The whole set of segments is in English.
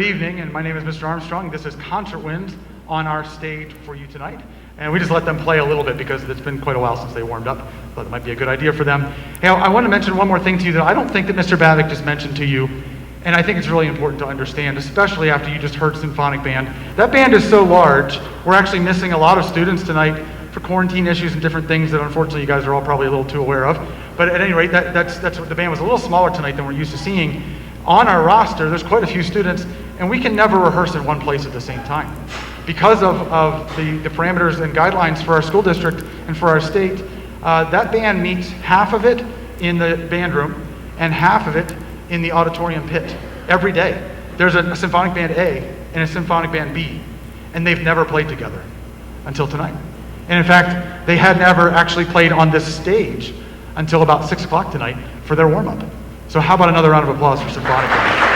evening, and my name is Mr. Armstrong. This is Concert Winds on our stage for you tonight. And we just let them play a little bit because it's been quite a while since they warmed up. Thought it might be a good idea for them. Hey, I want to mention one more thing to you that I don't think that Mr. Babic just mentioned to you, and I think it's really important to understand, especially after you just heard symphonic band. That band is so large, we're actually missing a lot of students tonight for quarantine issues and different things that unfortunately you guys are all probably a little too aware of. But at any rate, that's what the band was a little smaller tonight than we're used to seeing. On our roster, there's quite a few students, and we can never rehearse in one place at the same time. Because of the parameters and guidelines for our school district and for our state, that band meets half of it in the band room and half of it in the auditorium pit every day. There's a symphonic band A and a symphonic band B, and they've never played together until tonight. And in fact, they had never actually played on this stage until about 6 o'clock tonight for their warm-up. So how about another round of applause for symphonic band?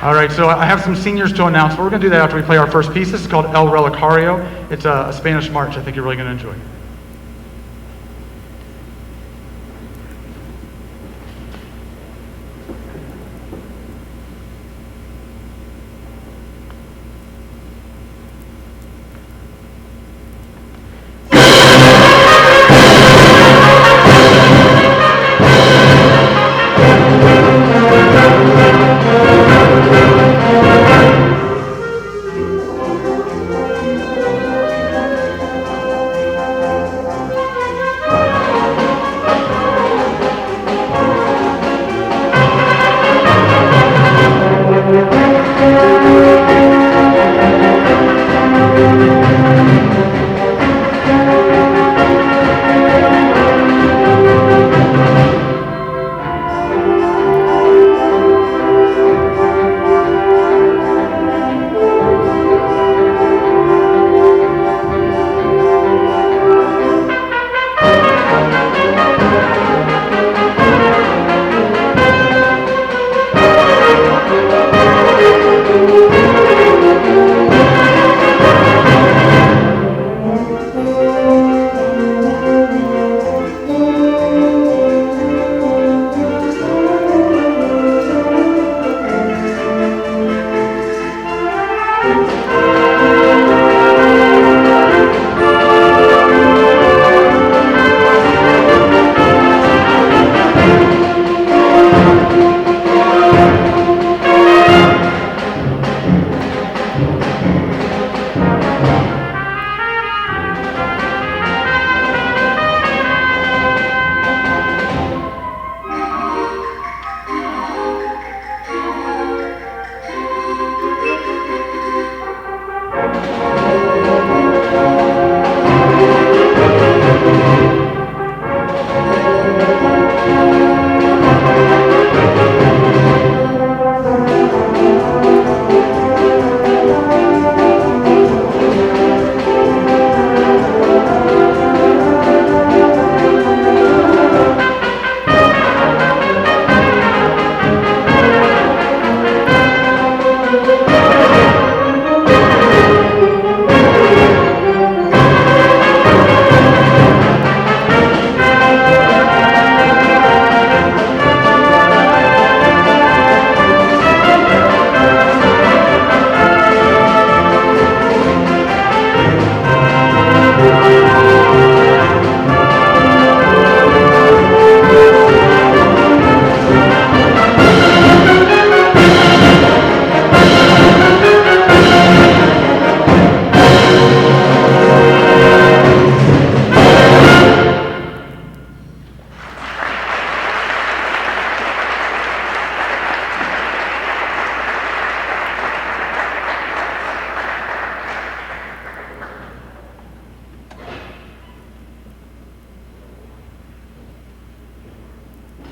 All right, so I have some seniors to announce, but we're going to do that after we play our first piece. This is called El Relicario. It's a Spanish march I think you're really going to enjoy.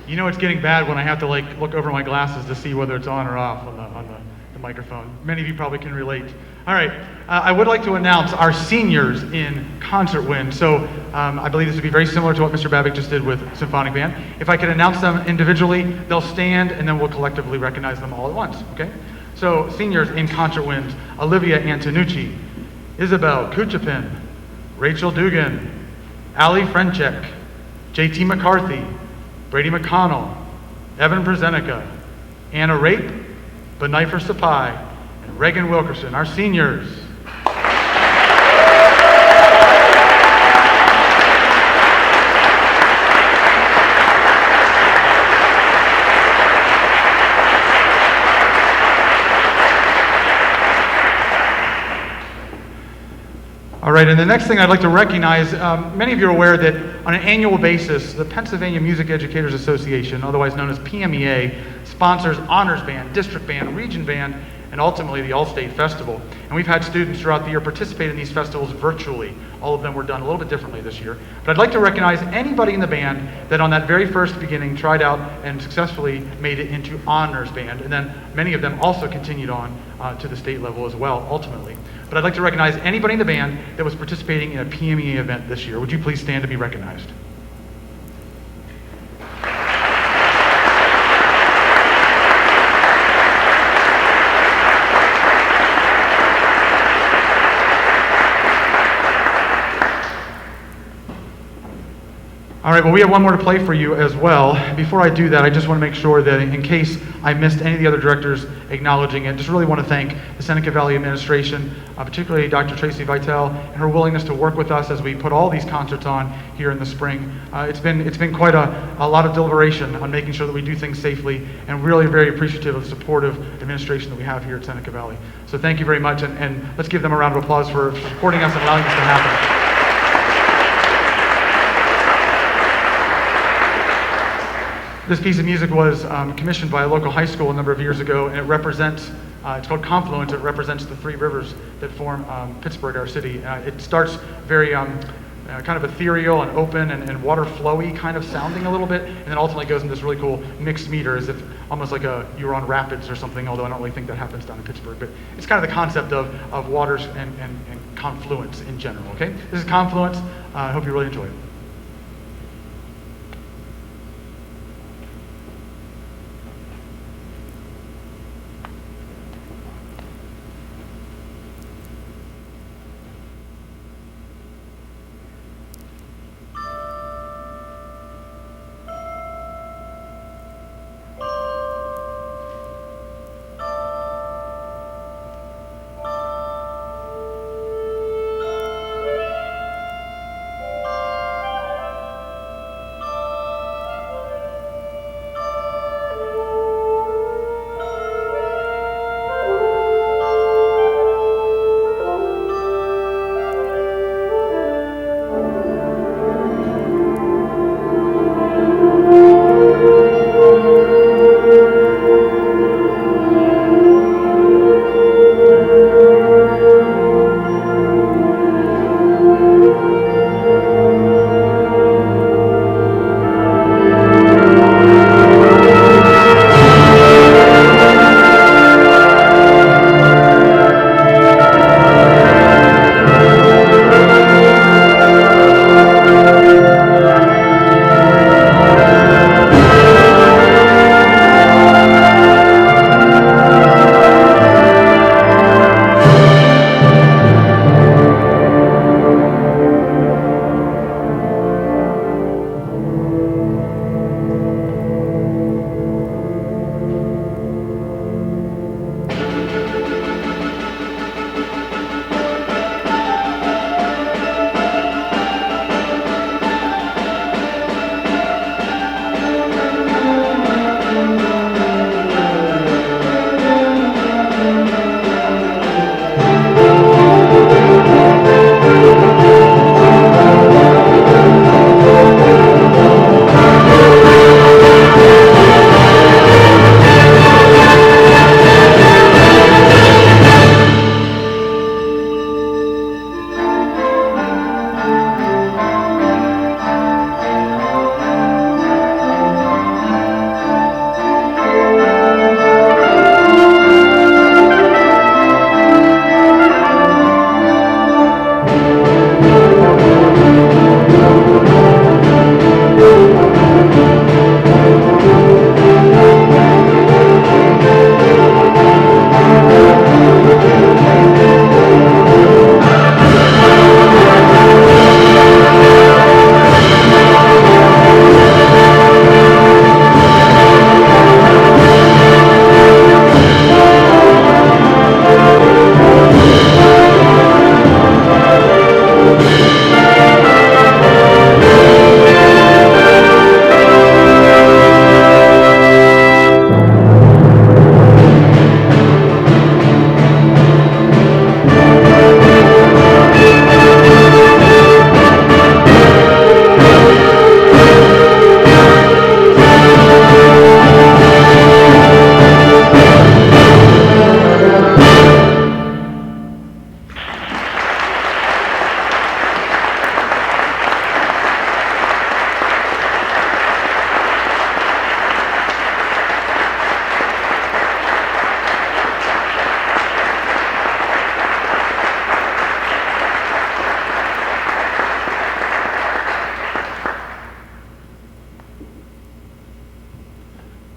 You know it's getting bad when I have to look over my glasses to see whether it's on or off on the microphone. Many of you probably can relate. All right, I would like to announce our seniors in concert win. So I believe this would be very similar to what Mr. Babic just did with Symphonic Band. If I could announce them individually, they'll stand and then we'll collectively recognize them all at once, okay? So seniors in concert wins: Olivia Antonucci, Isabel Kuchapin, Rachel Dugan, Ali Frenchek, JT McCarthy, Brady McConnell, Evan Prezenica, Anna Rape, Benaifer Sapai, and Reagan Wilkerson, our seniors. All right, and the next thing I'd like to recognize, many of you are aware that on an annual basis, the Pennsylvania Music Educators Association, otherwise known as PMEA, sponsors honors band, district band, region band, and ultimately the All-State Festival. And we've had students throughout the year participate in these festivals virtually. All of them were done a little bit differently this year. But I'd like to recognize anybody in the band that on that very first beginning tried out and successfully made it into honors band. And then many of them also continued on to the state level as well, ultimately. But I'd like to recognize anybody in the band that was participating in a PMEA event this year. Would you please stand to be recognized? All right, well, we have one more to play for you as well. Before I do that, I just want to make sure that in case I missed any of the other directors acknowledging it, just really want to thank the Seneca Valley administration, particularly Dr. Tracy Vitale, and her willingness to work with us as we put all these concerts on here in the spring. It's been quite a lot of deliberation on making sure that we do things safely, and really very appreciative of the supportive administration that we have here at Seneca Valley. So thank you very much, and let's give them a round of applause for supporting us and allowing this to happen. This piece of music was commissioned by a local high school a number of years ago, and it represents, it's called Confluence. It represents the three rivers that form Pittsburgh, our city. It starts very kind of ethereal and open and water flowy kind of sounding a little bit, and then ultimately goes into this really cool mixed meter, as if almost like you were on rapids or something, although I don't really think that happens down in Pittsburgh. But it's kind of the concept of waters and confluence in general, okay? This is Confluence. I hope you really enjoy it.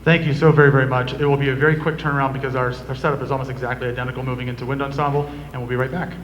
Thank you so very, very much. It will be a very quick turnaround because our setup is almost exactly identical moving into wind ensemble, and we'll be right back.